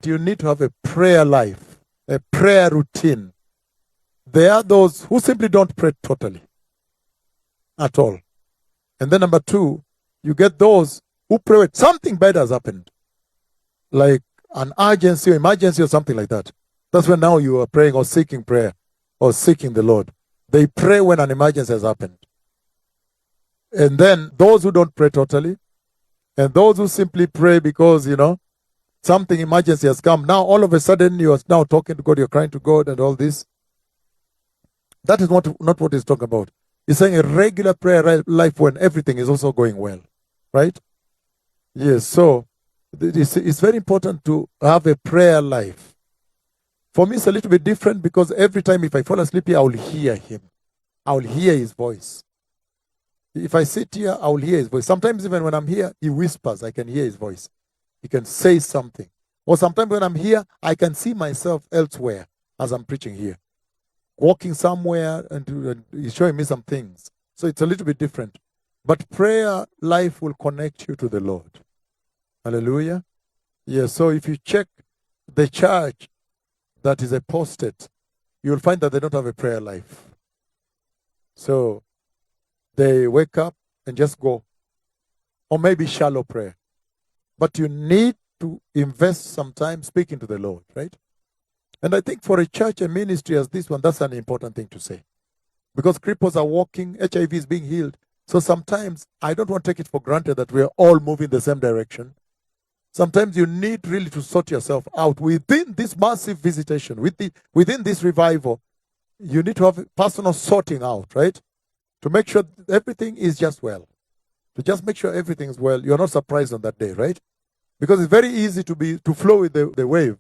you need to have a prayer life, a prayer routine. There are those who simply don't pray totally at all. And then number two, you get those who pray when something bad has happened, like an urgency or emergency or something like that. That's when now you are praying or seeking prayer or seeking the Lord. They pray when an emergency has happened. And then those who don't pray totally, and those who simply pray because, something emergency has come. Now all of a sudden you are now talking to God, you're crying to God and all this. That is not what he's talking about. He's saying a regular prayer life when everything is also going well. Right? Yes, so it's very important to have a prayer life. For me, it's a little bit different because every time if I fall asleep here, I will hear him. I will hear his voice. If I sit here, I will hear his voice. Sometimes even when I'm here, he whispers. I can hear his voice. He can say something. Or sometimes when I'm here, I can see myself elsewhere as I'm preaching here. Walking somewhere and he's showing me some things. So it's a little bit different. But prayer life will connect you to the Lord. Hallelujah. Yes, so if you check the church that is apostate, you'll find that they don't have a prayer life. So they wake up and just go. Or maybe shallow prayer. But you need to invest some time speaking to the Lord, right? And I think for a church and ministry as this one, that's an important thing to say. Because cripples are walking, HIV is being healed. So sometimes I don't want to take it for granted that we are all moving the same direction. Sometimes you need really to sort yourself out within this massive visitation, within this revival. You need to have personal sorting out, right? To make sure everything is just well. To just make sure everything is well. You're not surprised on that day, right? Because it's very easy to flow with the wave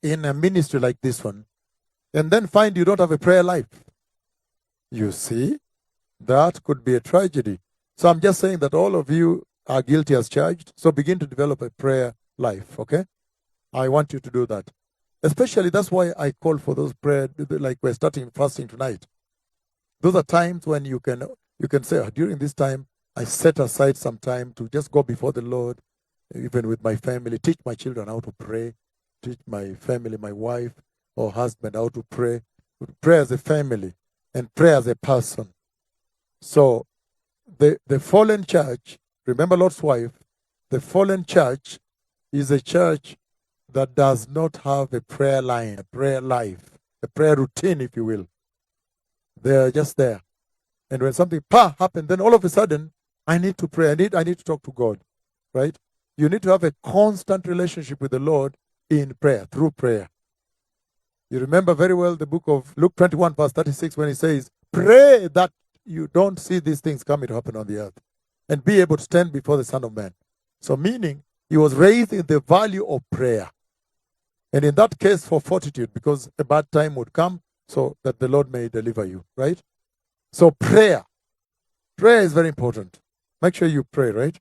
in a ministry like this one. And then find you don't have a prayer life. You see? That could be a tragedy. So I'm just saying that all of you are guilty as charged. So begin to develop a prayer life, okay? I want you to do that. Especially, that's why I call for those prayer, like we're starting fasting tonight. Those are times when you can say, during this time, I set aside some time to just go before the Lord, even with my family, teach my children how to pray, teach my family, my wife or husband how to pray as a family and pray as a person. So the fallen church, remember Lot's wife, the fallen church is a church that does not have a prayer line, a prayer life, a prayer routine, if you will. They're just there. And when something happened, then all of a sudden, I need to pray. I need to talk to God, right? You need to have a constant relationship with the Lord in prayer, through prayer. You remember very well the book of Luke 21, verse 36, when he says, pray that you don't see these things coming to happen on the earth and be able to stand before the Son of Man. So meaning, he was raising the value of prayer. And in that case, for fortitude, because a bad time would come so that the Lord may deliver you, right? So prayer is very important. Make sure you pray, right?